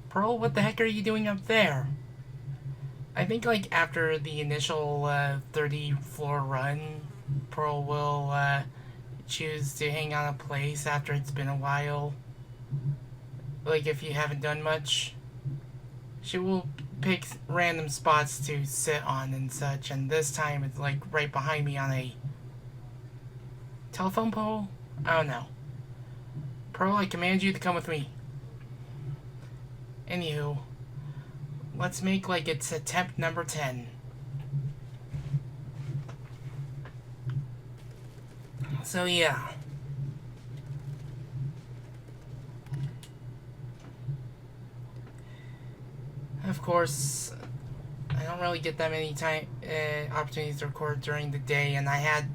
Pearl, what the heck are you doing up there? I think, like, after the initial 30 floor run, Pearl will choose to hang on a place after it's been a while. Like, if you haven't done much, she will pick random spots to sit on and such, and this time it's like right behind me on a telephone pole? I don't know. Pearl, I command you to come with me. Anywho, let's make like it's attempt number 10. So yeah. Of course, I don't really get that many opportunities to record during the day, and I had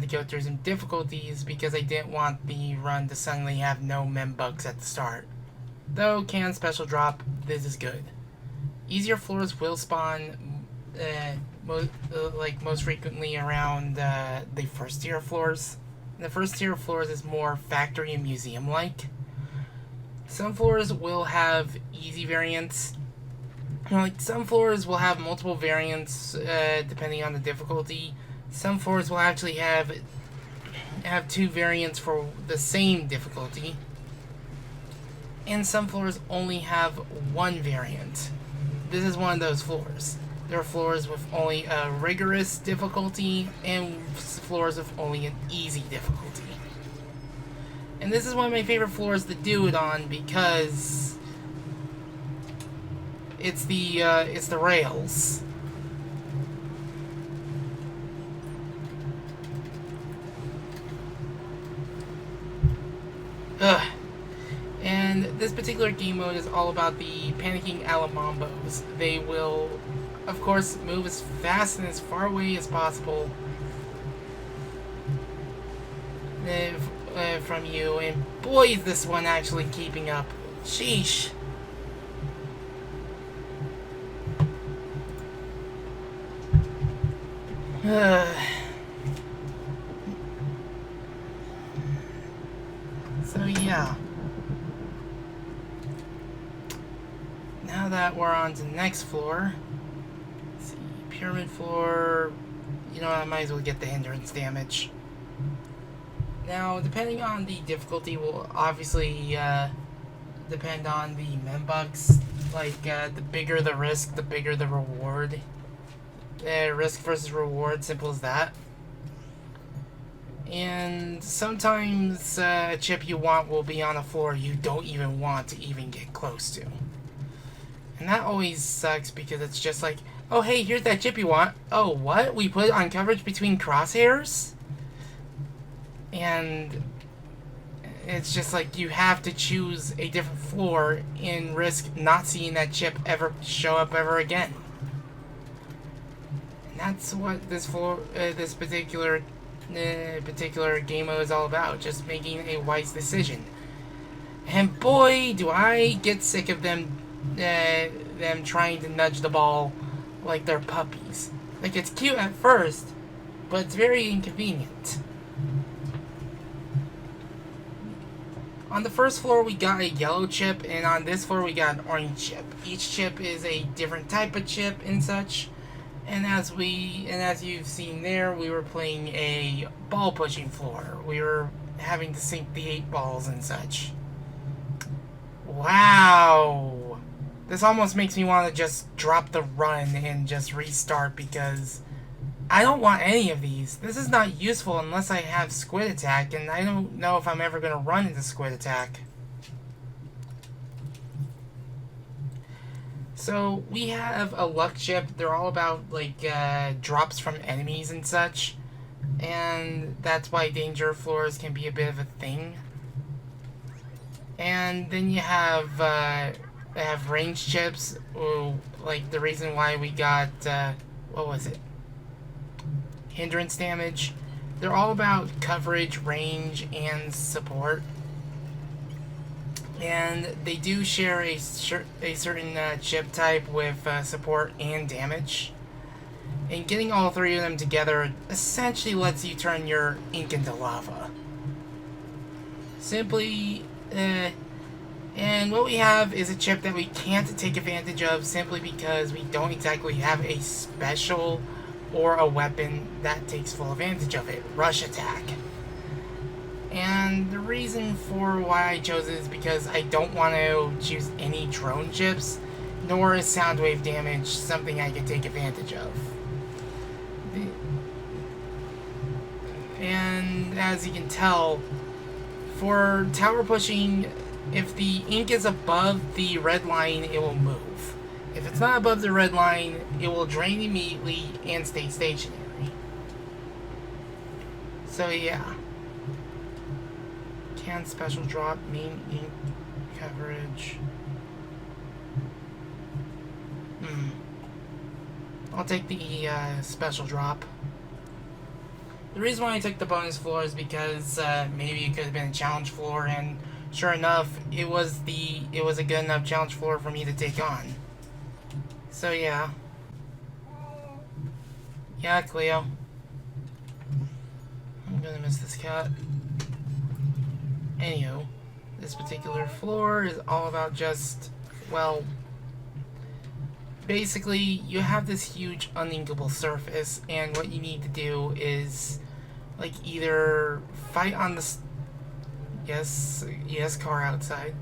to go through some difficulties because I didn't want the run to suddenly have no mem bugs at the start. Though can special drop, this is good. Easier floors will spawn most frequently around the first tier floors. The first tier floors is more factory and museum like. Some floors will have easy variants. Like some floors will have multiple variants depending on the difficulty. Some floors will actually have two variants for the same difficulty. And some floors only have one variant. This is one of those floors. There are floors with only a rigorous difficulty and floors with only an easy difficulty. And this is one of my favorite floors to do it on because it's the rails. Ugh. And this particular game mode is all about the panicking Alamambos. They will, of course, move as fast and as far away as possible from you. And boy, is this one actually keeping up. Sheesh. So yeah. Now that we're on to the next floor, let's see, pyramid floor, you know what, I might as well get the hindrance damage. Now, depending on the difficulty will obviously depend on the membugs. Like, the bigger the risk, the bigger the reward. Risk versus reward, simple as that. And sometimes a chip you want will be on a floor you don't even want to even get close to. And that always sucks because it's just like, oh hey, here's that chip you want. Oh, what? We put it on coverage between crosshairs? And it's just like you have to choose a different floor and risk not seeing that chip ever show up ever again. And that's what this floor, this particular game mode is all about. Just making a wise decision. And boy, do I get sick of them trying to nudge the ball like they're puppies. Like, it's cute at first, but it's very inconvenient. On the first floor we got a yellow chip, and on this floor we got an orange chip. Each chip is a different type of chip and such. And as you've seen there, we were playing a ball pushing floor. We were having to sink the 8 balls and such. Wow! This almost makes me want to just drop the run and just restart because I don't want any of these. This is not useful unless I have Squid Attack, and I don't know if I'm ever going to run into Squid Attack. So, we have a luck chip. They're all about, like, drops from enemies and such. And that's why danger floors can be a bit of a thing. And then you have, they have range chips. Ooh, like, the reason why we got, what was it? Hindrance damage. They're all about coverage, range, and support. And they do share a certain chip type with support and damage. And getting all 3 of them together essentially lets you turn your ink into lava. Simply, And what we have is a chip that we can't take advantage of simply because we don't exactly have a special or a weapon that takes full advantage of it. Rush attack. And the reason for why I chose it is because I don't want to choose any drone chips, nor is sound wave damage something I can take advantage of. And as you can tell, for tower pushing, if the ink is above the red line, it will move. If it's not above the red line, it will drain immediately and stay stationary. So yeah. Can special drop, main ink coverage. I'll take the special drop. The reason why I took the bonus floor is because maybe it could have been a challenge floor, and sure enough, it was a good enough challenge floor for me to take on. So yeah. Yeah, Cleo. I'm gonna miss this cat. Anywho, this particular floor is all about just, well, basically, you have this huge uninkable surface, and what you need to do is, like, either fight on the... Yes, car outside.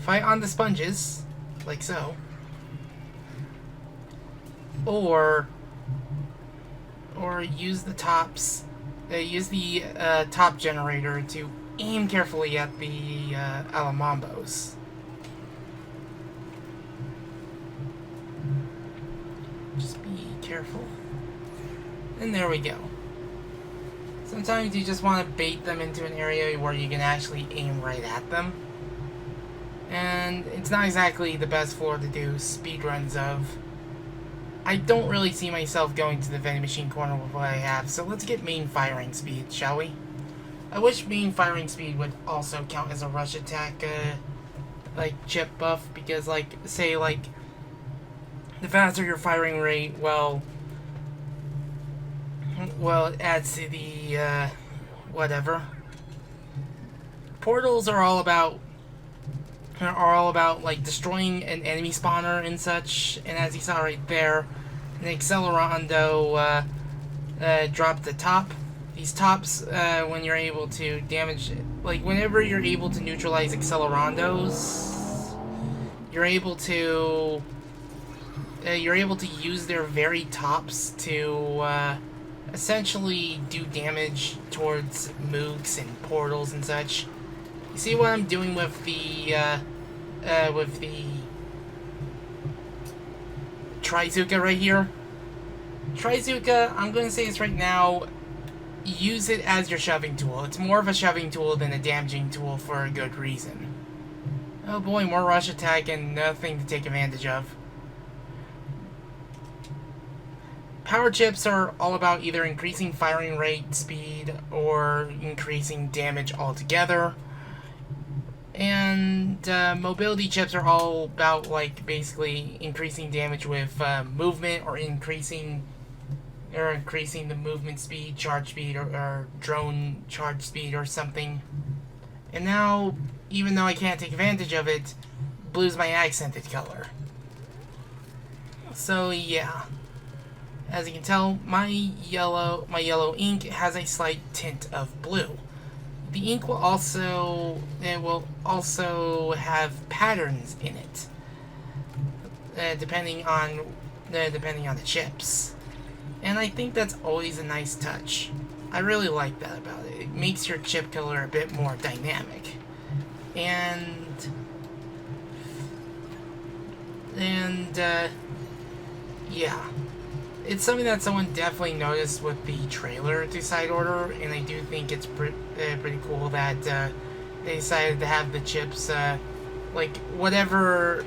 Fight on the sponges, like so. Or use the tops, use the top generator to aim carefully at the Alamambos. Just be careful. And there we go. Sometimes you just want to bait them into an area where you can actually aim right at them. And it's not exactly the best floor to do speedruns of. I don't really see myself going to the vending machine corner with what I have, so let's get main firing speed, shall we? I wish main firing speed would also count as a rush attack, like, chip buff, because, like, say, like, the faster your firing rate, well, it adds to the, whatever. Portals are all about, like, destroying an enemy spawner and such, and as you saw right there, an Accelerando, dropped the top. These tops, when you're able to damage, like, whenever you're able to neutralize Accelerandos, you're able to use their very tops to, essentially do damage towards mooks and portals and such. You see what I'm doing with the Trizuka right here? Trizuka, I'm going to say this right now, use it as your shoving tool. It's more of a shoving tool than a damaging tool for a good reason. Oh boy, more rush attack and nothing to take advantage of. Power chips are all about either increasing firing rate, speed, or increasing damage altogether. And mobility chips are all about, like, basically increasing damage with movement, or increasing the movement speed, charge speed, or drone charge speed or something. And now, even though I can't take advantage of it, blue's my accented color. So yeah. As you can tell, my yellow ink has a slight tint of blue. The ink will also have patterns in it, depending on the chips, and I think that's always a nice touch. I really like that about it. It makes your chip color a bit more dynamic, and yeah. It's something that someone definitely noticed with the trailer to Side Order, and I do think it's pretty cool that they decided to have the chips, like whatever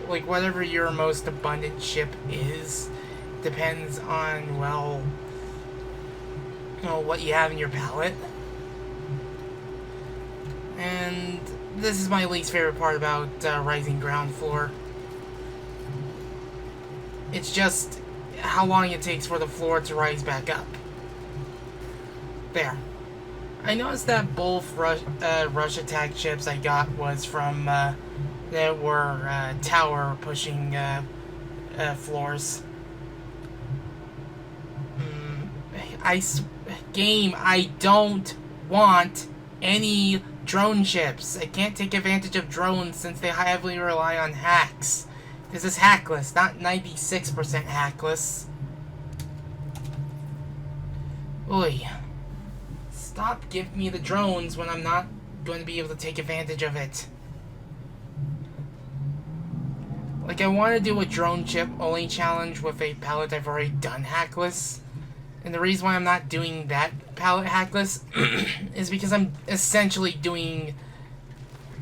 your most abundant chip is, depends on, well, you know, what you have in your palette. And this is my least favorite part about Rising Ground Floor. It's just how long it takes for the floor to rise back up. There. I noticed that both rush attack chips I got was from that were tower pushing floors. Game, I don't want any drone chips. I can't take advantage of drones since they heavily rely on hacks. This is hackless, not 96% hackless. Oy. Stop giving me the drones when I'm not going to be able to take advantage of it. Like, I want to do a drone chip only challenge with a palette I've already done hackless. And the reason why I'm not doing that palette hackless is because I'm essentially doing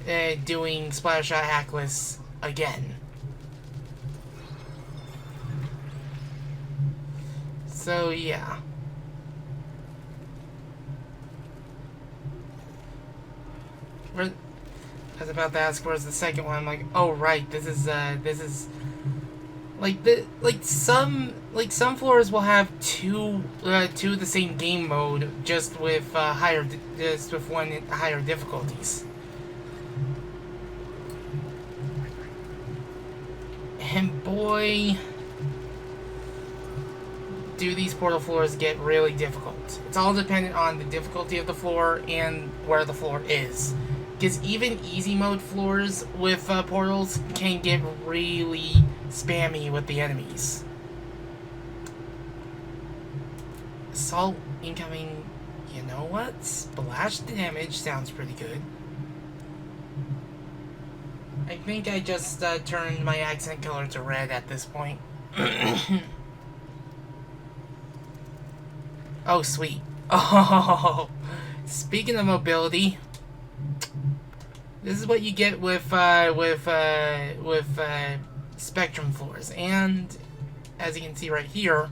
Splattershot hackless again. So yeah. I was about to ask where's the second one. I'm like, oh right, this is some floors will have two of the same game mode, just with one higher difficulties. And boy, do these portal floors get really difficult. It's all dependent on the difficulty of the floor and where the floor is. Because even easy mode floors with portals can get really spammy with the enemies. Assault incoming. You know what? Splash damage sounds pretty good. I think I just turned my accent color to red at this point. Oh, sweet. Oh, speaking of mobility, this is what you get with Spectrum floors, and as you can see right here,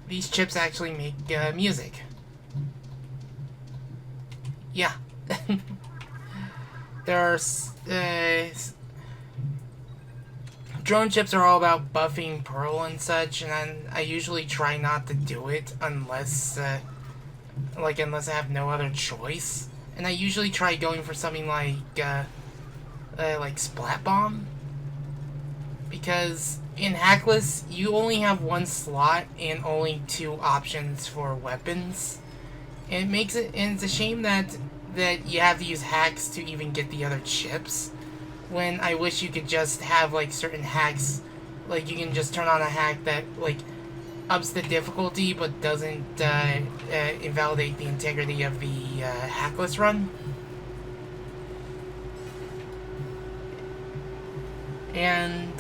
these chips actually make music. Yeah. There's drone chips are all about buffing Pearl and such, and I usually try not to do it unless I have no other choice. And I usually try going for something like Splat Bomb, because in Hackless you only have one slot and only two options for weapons, and it's a shame that you have to use hacks to even get the other chips. When I wish you could just have certain hacks, like you can just turn on a hack that ups the difficulty but doesn't invalidate the integrity of the Hackless run. And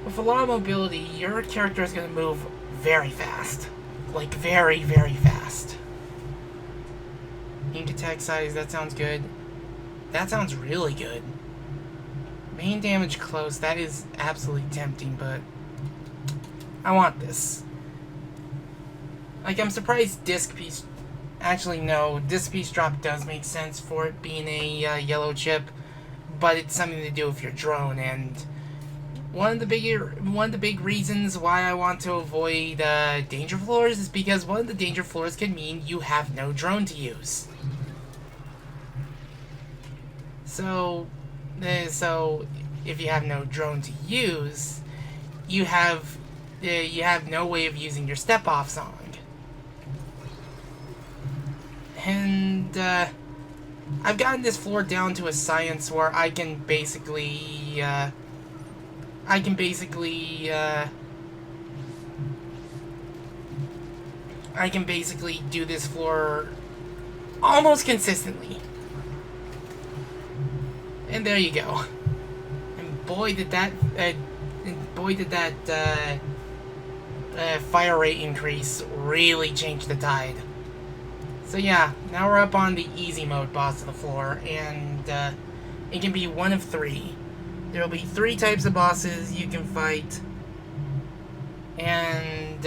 with a lot of mobility, your character is going to move very fast. Like, very, very fast. Ink attack size, that sounds good. That sounds really good. Main damage close, that is absolutely tempting, but I want this. Like, I'm surprised disc piece... Actually, no, disc piece drop does make sense for it being a yellow chip, but it's something to do with your drone, and one of the big reasons why I want to avoid danger floors is because one of the danger floors can mean you have no drone to use. So if you have no drone to use, you have no way of using your step-off song. And I've gotten this floor down to a science where I can basically do this floor almost consistently. And there you go. And boy did that fire rate increase really change the tide. So yeah, now we're up on the easy mode boss of the floor, and it can be one of three. There will be 3 types of bosses you can fight, and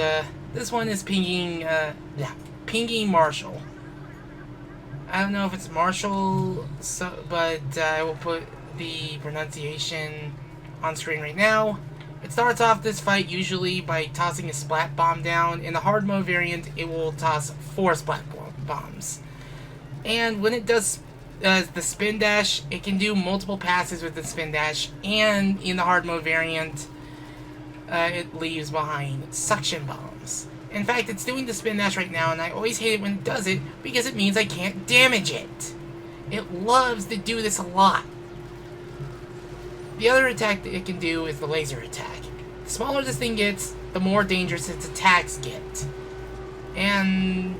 this one is pinging Marshall. I don't know if it's Marshall, but I will put the pronunciation on screen right now. It starts off this fight usually by tossing a splat bomb down. In the hard mode variant, it will toss 4 splat bombs. And when it does the spin dash, it can do multiple passes with the spin dash, and in the hard mode variant, it leaves behind suction bombs. In fact, it's doing the spin dash right now, and I always hate it when it does it because it means I can't damage it. It loves to do this a lot. The other attack that it can do is the laser attack. The smaller this thing gets, the more dangerous its attacks get. And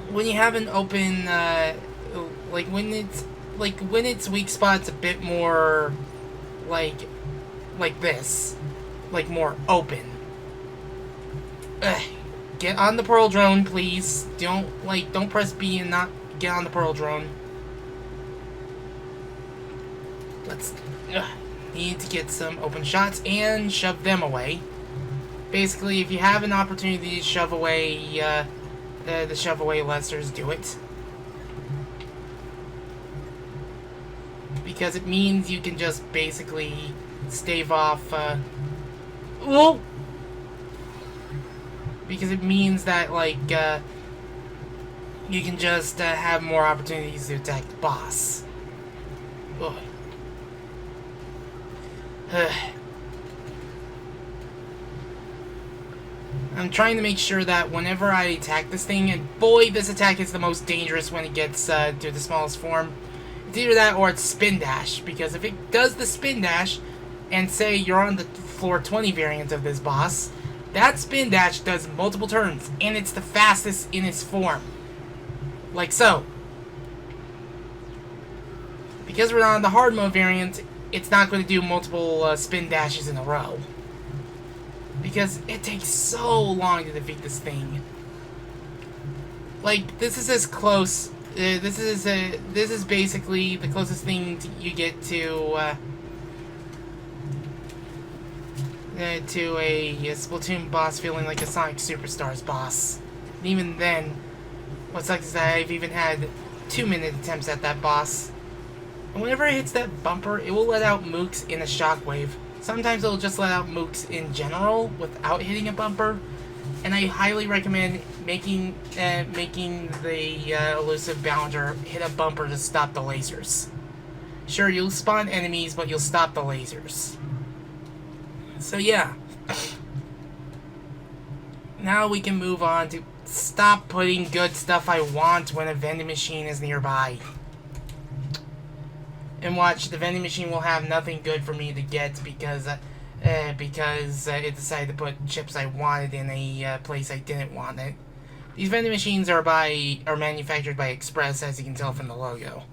when you have an open, when its weak spot's a bit more like this, like more open. Get on the Pearl Drone, please. Don't press B and not get on the Pearl Drone. Let's need to get some open shots and shove them away. Basically, if you have an opportunity to shove away the shove away lessers, do it. Because it means you can just basically stave off whoa! Because it means that you can just have more opportunities to attack the boss. Ugh. I'm trying to make sure that whenever I attack this thing, and boy, this attack is the most dangerous when it gets to the smallest form. It's either that or it's spin dash, because if it does the spin dash, and say you're on the floor 20 variant of this boss, that spin dash does multiple turns, and it's the fastest in its form. Like so. Because we're not on the hard mode variant, it's not going to do multiple spin dashes in a row. Because it takes so long to defeat this thing. Like, this is as close. This is basically the closest thing you get to a Splatoon boss feeling like a Sonic Superstars boss. And even then, what sucks is that I've even had 2-minute attempts at that boss. And whenever it hits that bumper, it will let out mooks in a shockwave. Sometimes it'll just let out mooks in general without hitting a bumper. And I highly recommend making the elusive Bounder hit a bumper to stop the lasers. Sure, you'll spawn enemies, but you'll stop the lasers. So yeah. Now we can move on to stop putting good stuff I want when a vending machine is nearby. And watch, the vending machine will have nothing good for me to get because it decided to put chips I wanted in a place I didn't want it. These vending machines are manufactured by Express, as you can tell from the logo.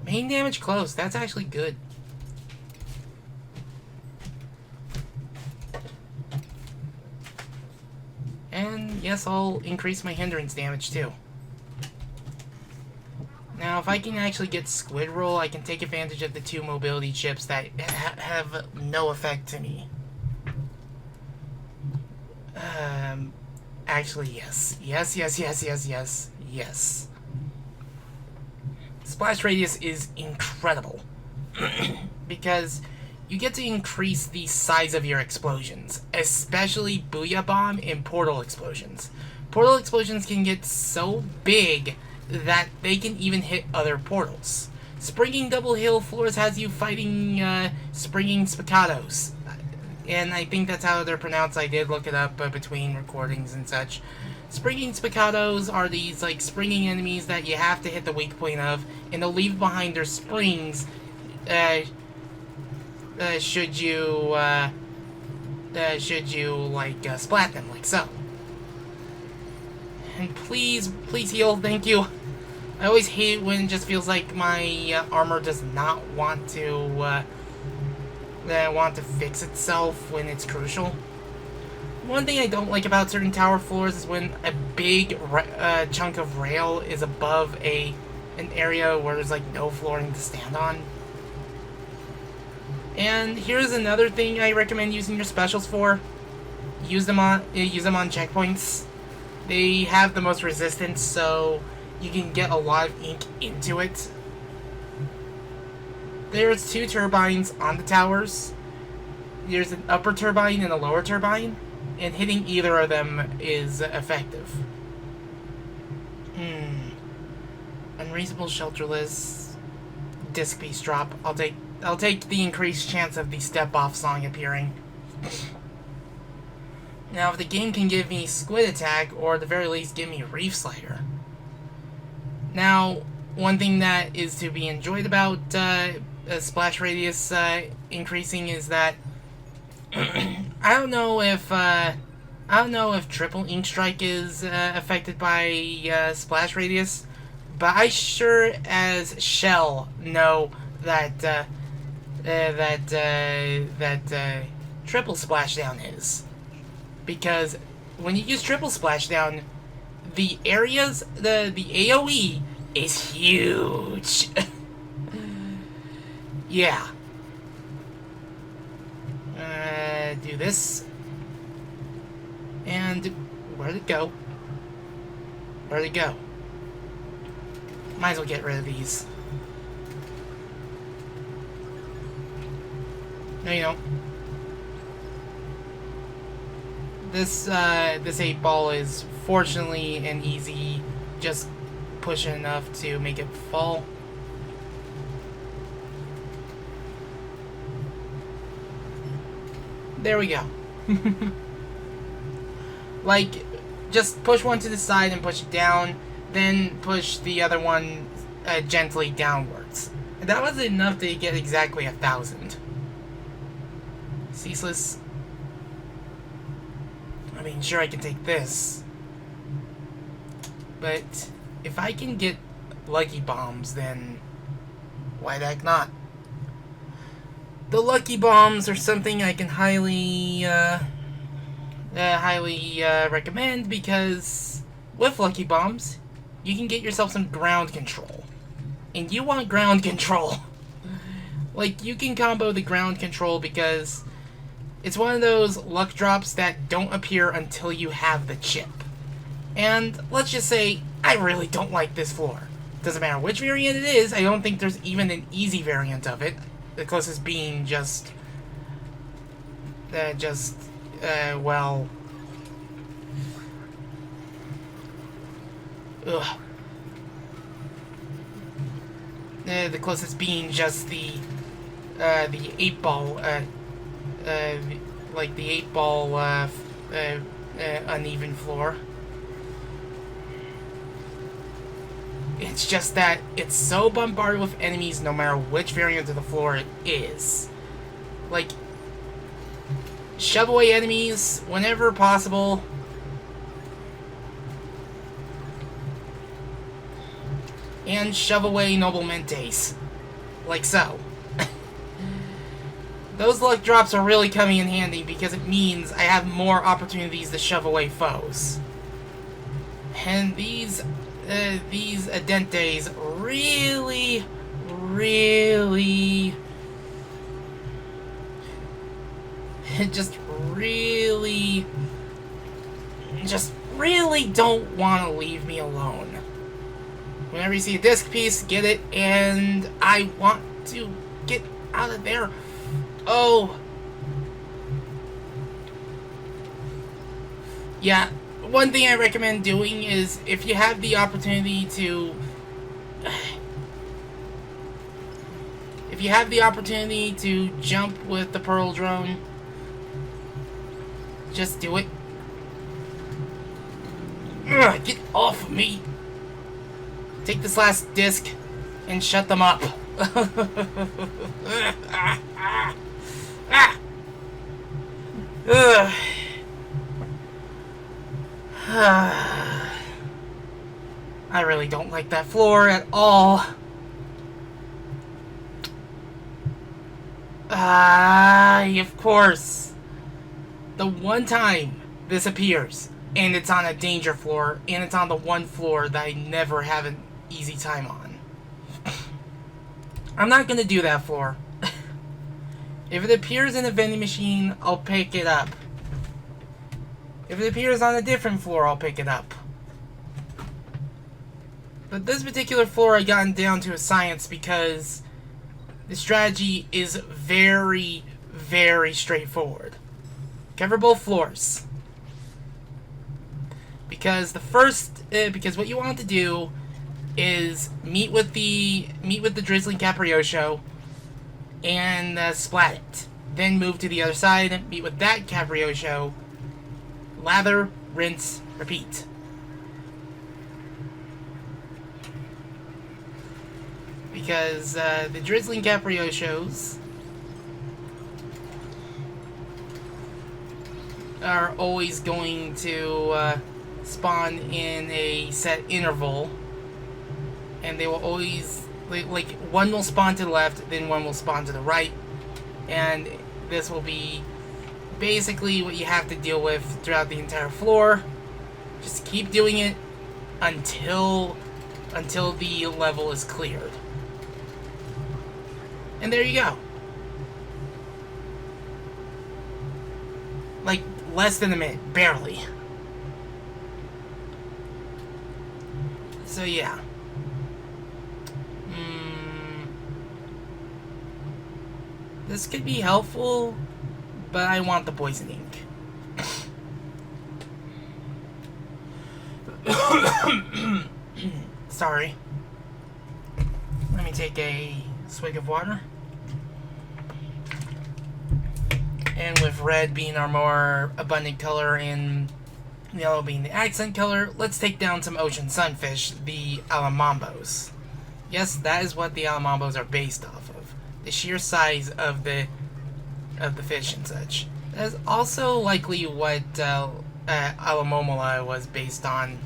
Main damage close. That's actually good. And yes, I'll increase my hindrance damage too. Now, if I can actually get Squid Roll, I can take advantage of the 2 mobility chips that have no effect to me. Actually, yes. Yes. Splash Radius is incredible. Because you get to increase the size of your explosions. Especially Booyah Bomb and Portal Explosions. Portal Explosions can get so big that they can even hit other portals. Springing Double Hill Floors has you fighting Springing Spiccatos. And I think that's how they're pronounced. I did look it up between recordings and such. Springing Spiccatos are these springing enemies that you have to hit the weak point of, and they'll leave behind their springs should you splat them like so. And please heal, thank you. I always hate it when it just feels like my armor does not want to fix itself when it's crucial. One thing I don't like about certain tower floors is when a big chunk of rail is above an area where there's no flooring to stand on. And here's another thing I recommend using your specials for. Use them on checkpoints. They have the most resistance, so you can get a lot of ink into it. There's 2 turbines on the towers. There's an upper turbine and a lower turbine, and hitting either of them is effective. Unreasonable shelterless disc piece drop. I'll take the increased chance of the step off song appearing. Now, if the game can give me Squid Attack, or at the very least give me Reef Slider. Now, one thing that is to be enjoyed about splash radius increasing is that I don't know if triple ink strike is affected by splash radius, but I sure as shell know that triple splashdown is, because when you use triple splashdown, the areas the AOE is huge. Yeah. Do this. And where'd it go? Where'd it go? Might as well get rid of these. No, you don't. This 8-ball is fortunately an easy, just push it enough to make it fall. There we go. Like, just push one to the side and push it down, then push the other one gently downwards. And that was enough to get exactly 1,000. Ceaseless. I mean, sure, I can take this. But if I can get Lucky Bombs, then why the heck not? The Lucky Bombs are something I can highly recommend, because with Lucky Bombs, you can get yourself some ground control. And you want ground control. Like, you can combo the ground control because it's one of those luck drops that don't appear until you have the chip. And let's just say, I really don't like this floor. Doesn't matter which variant it is, I don't think there's even an easy variant of it. The closest being well... Ugh. The closest being just the 8-ball, like the 8-ball, uneven floor. It's just that it's so bombarded with enemies no matter which variant of the floor it is. Like, shove away enemies whenever possible. And shove away Noblementes. Like so. Those luck drops are really coming in handy because it means I have more opportunities to shove away foes. And these Adentes really just really don't want to leave me alone. Whenever you see a disc piece, get it, and I want to get out of there. Oh. Yeah, one thing I recommend doing is, if you have the opportunity to... If you have the opportunity to jump with the Pearl Drone, just do it. Ugh, get off of me! Take this last disc and shut them up. I really don't like that floor at all. Of course. The one time this appears, and it's on a danger floor, and it's on the one floor that I never have an easy time on. I'm not gonna do that floor. If it appears in a vending machine, I'll pick it up. If it appears on a different floor, I'll pick it up. But this particular floor I gotten down to a science because the strategy is very, very straightforward. Cover both floors. Because because what you want to do is meet with the drizzling caprioso and splat it. Then move to the other side, meet with that caprioso, lather, rinse, repeat. Because the drizzling capriosos are always going to spawn in a set interval, and they will always like one will spawn to the left, then one will spawn to the right, and this will be basically what you have to deal with throughout the entire floor. Just keep doing it until the level is cleared. And there you go. Like, less than a minute. Barely. So, yeah. This could be helpful, but I want the poison ink. Sorry. Let me take a swig of water. And with red being our more abundant color and yellow being the accent color, let's take down some ocean sunfish, the alamambos. Yes, that is what the alamambos are based off of. The sheer size of the fish and such. That is also likely what Alamomola was based on.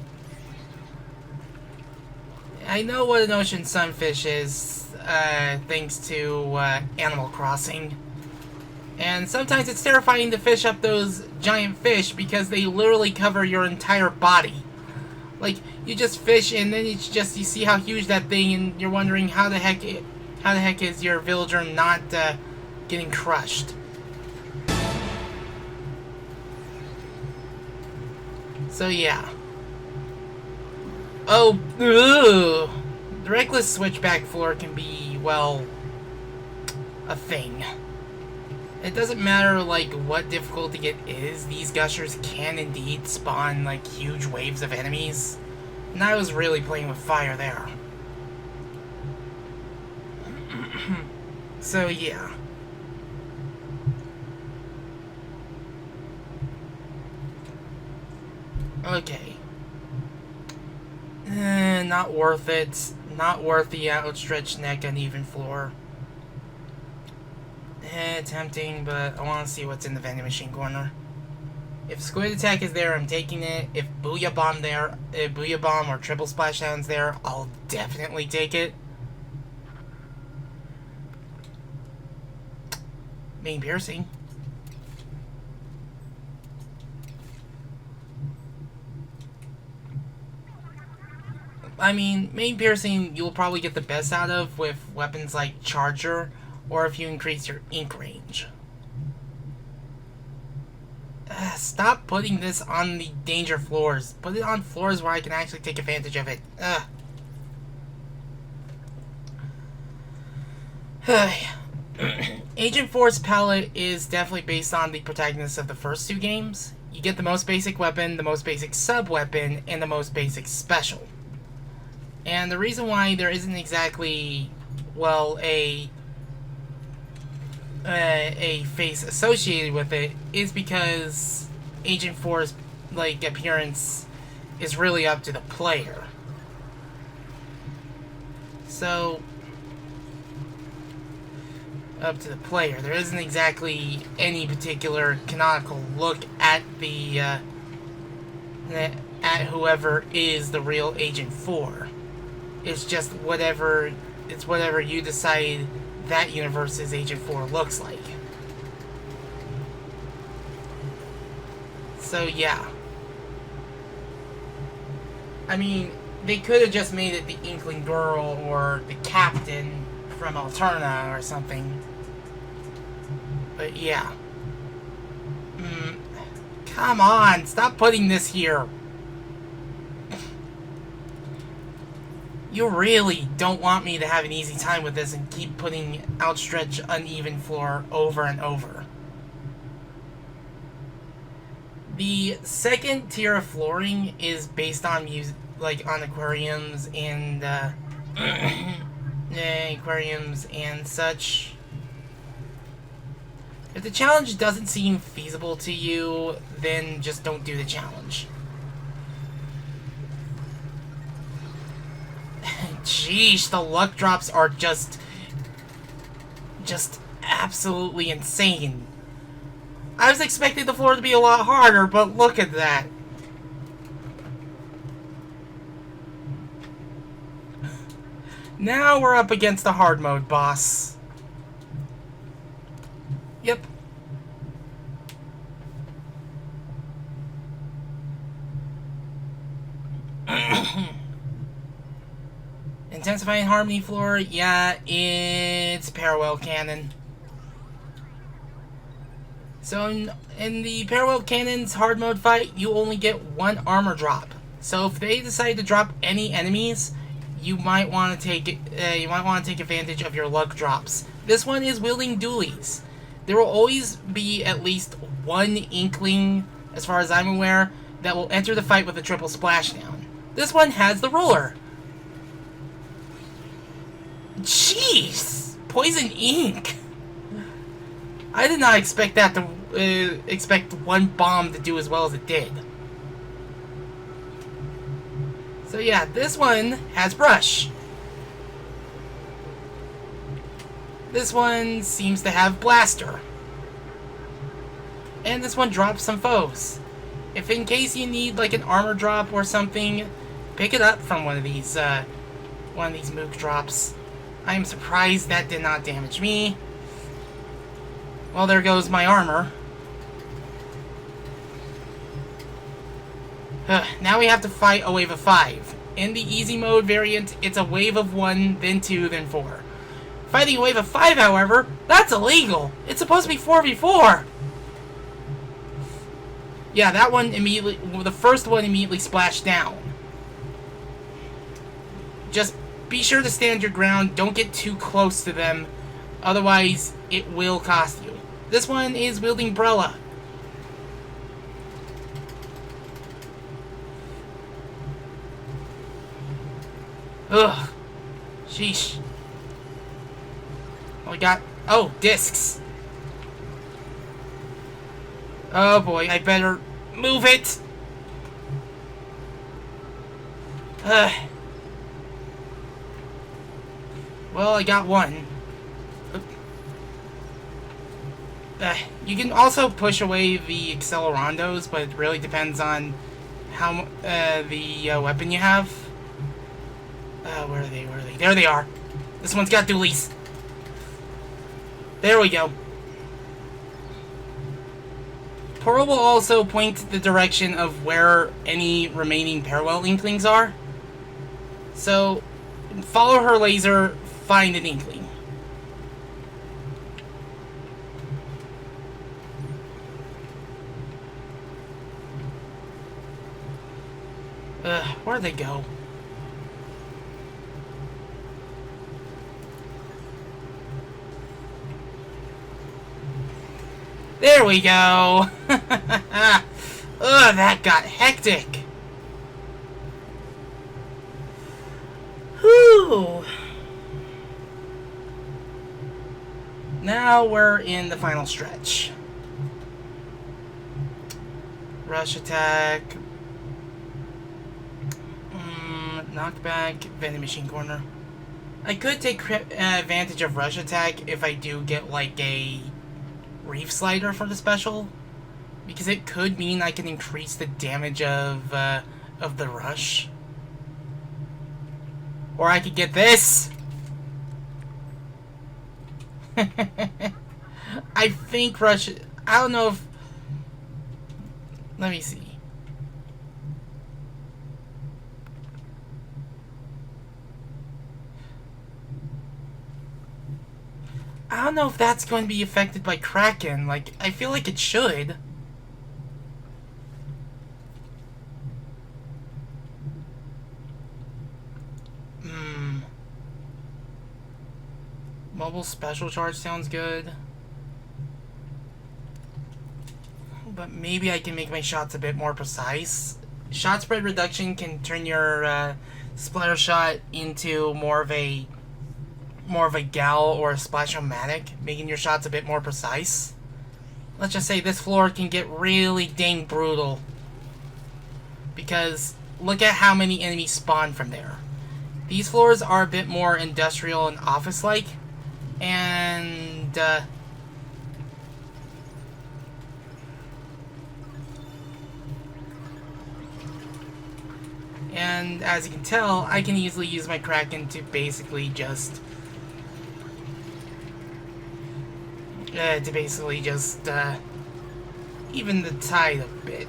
I know what an ocean sunfish is, thanks to Animal Crossing. And sometimes it's terrifying to fish up those giant fish because they literally cover your entire body. Like, you just fish and then you see how huge that thing, and you're wondering how the heck is your villager not getting crushed. So yeah. Oh, ugh. The reckless switchback floor can be, well, a thing. It doesn't matter, like, what difficulty it is, these gushers can indeed spawn, like, huge waves of enemies. And I was really playing with fire there. So, yeah. Okay. Not worth it. Not worth the outstretched neck, uneven floor. Tempting, but I want to see what's in the vending machine corner. If Squid Attack is there, I'm taking it. If Booyah Bomb or Triple Splashdown's there, I'll definitely take it. Main piercing. I mean, main piercing you'll probably get the best out of with weapons like Charger, or if you increase your ink range. Stop putting this on the danger floors. Put it on floors where I can actually take advantage of it. Agent 4's palette is definitely based on the protagonists of the first two games. You get the most basic weapon, the most basic sub-weapon, and the most basic special. And the reason why there isn't exactly, well, a face associated with it is because Agent 4's, like, appearance is really up to the player. So, up to the player. There isn't exactly any particular canonical look at the, at whoever is the real Agent 4. It's just whatever you decide that universe's Agent 4 looks like. So, yeah. I mean, they could have just made it the Inkling Girl or the Captain from Alterna or something. But, yeah. Come on, stop putting this here. You really don't want me to have an easy time with this and keep putting outstretched, uneven floor over and over. The second tier of flooring is based on like on aquariums and aquariums and such. If the challenge doesn't seem feasible to you, then just don't do the challenge. Jeez, the luck drops are just absolutely insane. I was expecting the floor to be a lot harder, but look at that. Now we're up against the hard mode boss. Yep. Intensifying harmony floor, yeah, it's parallel cannon. So in the parallel cannon's hard mode fight, you only get one armor drop. So if they decide to drop any enemies, you might want to take advantage of your luck drops. This one is wielding dualies. There will always be at least one inkling, as far as I'm aware, that will enter the fight with a triple splashdown. This one has the roller. Jeez! Poison ink! I did not expect that to expect one bomb to do as well as it did. So yeah, this one has brush. This one seems to have blaster. And this one drops some foes. If in case you need like an armor drop or something, pick it up from one of these mook drops. I am surprised that did not damage me. Well, there goes my armor. Now we have to fight a wave of 5. In the easy mode variant, it's a wave of 1, then 2, then 4. Fighting a wave of 5, however, that's illegal. It's supposed to be 4v4. Yeah, that one immediately, the first one immediately splashed down. Just be sure to stand your ground. Don't get too close to them. Otherwise, it will cost you. This one is wielding Brella. Ugh. Sheesh. Oh, I got... Oh, discs. Oh boy, I better move it. Well, I got one. You can also push away the accelerandos, but it really depends on how the weapon you have. Where are they? Where are they? There they are. This one's got dualies. There we go. Pearl will also point the direction of where any remaining parallel inklings are. So, follow her laser, find an inkling. Where'd they go? There we go! Ugh, that got hectic! Whew! Now we're in the final stretch. Rush attack. Knockback. Vending machine corner. I could take advantage of rush attack if I do get like a reef slider for the special, because it could mean I can increase the damage of the rush. Or I could get this. I think rush. I don't know if. Let me see. I don't know if that's going to be affected by Kraken. Like, I feel like it should. Mobile special charge sounds good. but maybe I can make my shots a bit more precise. Shot spread reduction can turn your splatter shot into more of a gal or a splash-o-matic, making your shots a bit more precise. Let's just say this floor can get really dang brutal, because look at how many enemies spawn from there. These floors are a bit more industrial and office-like, and as you can tell, I can easily use my Kraken to basically just even the tide a bit.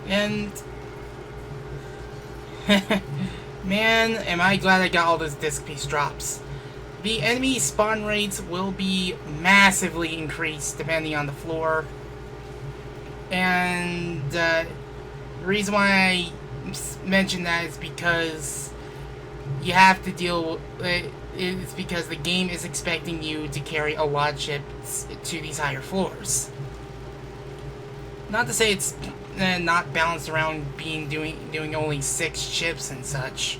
And man, am I glad I got all those disc piece drops. The enemy spawn rates will be massively increased depending on the floor. And the reason why I mention that is because you have to deal with it's because the game is expecting you to carry a lot of chips to these higher floors. Not to say it's not balanced around doing only 6 chips and such.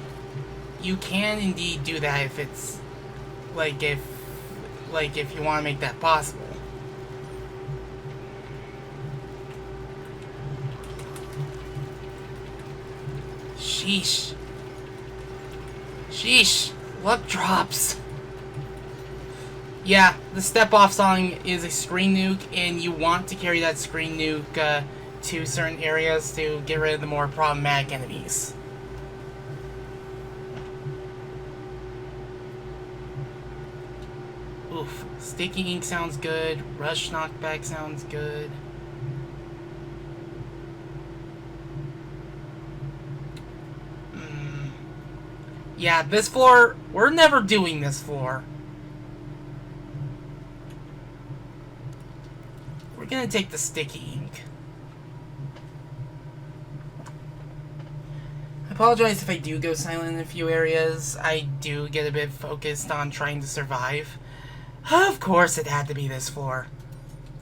You can indeed do that if it's if you want to make that possible. Sheesh. Sheesh. Luck drops. Yeah, the step off song is a screen nuke, and you want to carry that screen nuke to certain areas to get rid of the more problematic enemies. Oof. Sticky ink sounds good. Rush knockback sounds good. Yeah, this floor, we're never doing this floor. We're gonna take the sticky ink. I apologize if I do go silent in a few areas. I do get a bit focused on trying to survive. Of course it had to be this floor.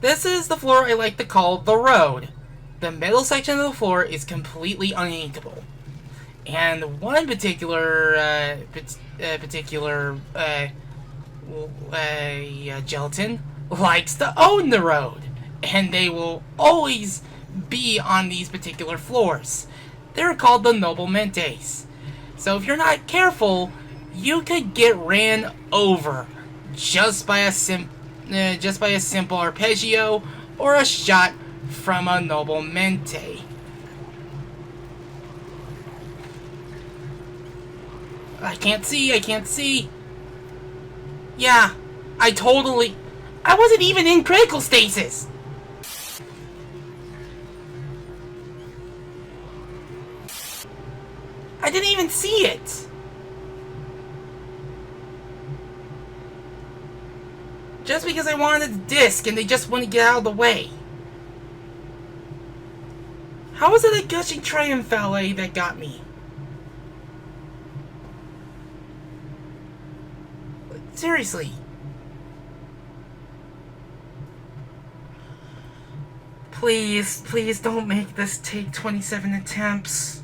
This is the floor I like to call the road. The middle section of the floor is completely uninkable. And one particular gelatin likes to own the road, and they will always be on these particular floors. They're called the Noblementes. So if you're not careful, you could get ran over just by a simple arpeggio or a shot from a Noblemente. I can't see. Yeah, I wasn't even in critical stasis! I didn't even see it! Just because I wanted the disc and they just wouldn't get out of the way. How was it a gushing triumph valet that got me? Seriously. Please don't make this take 27 attempts.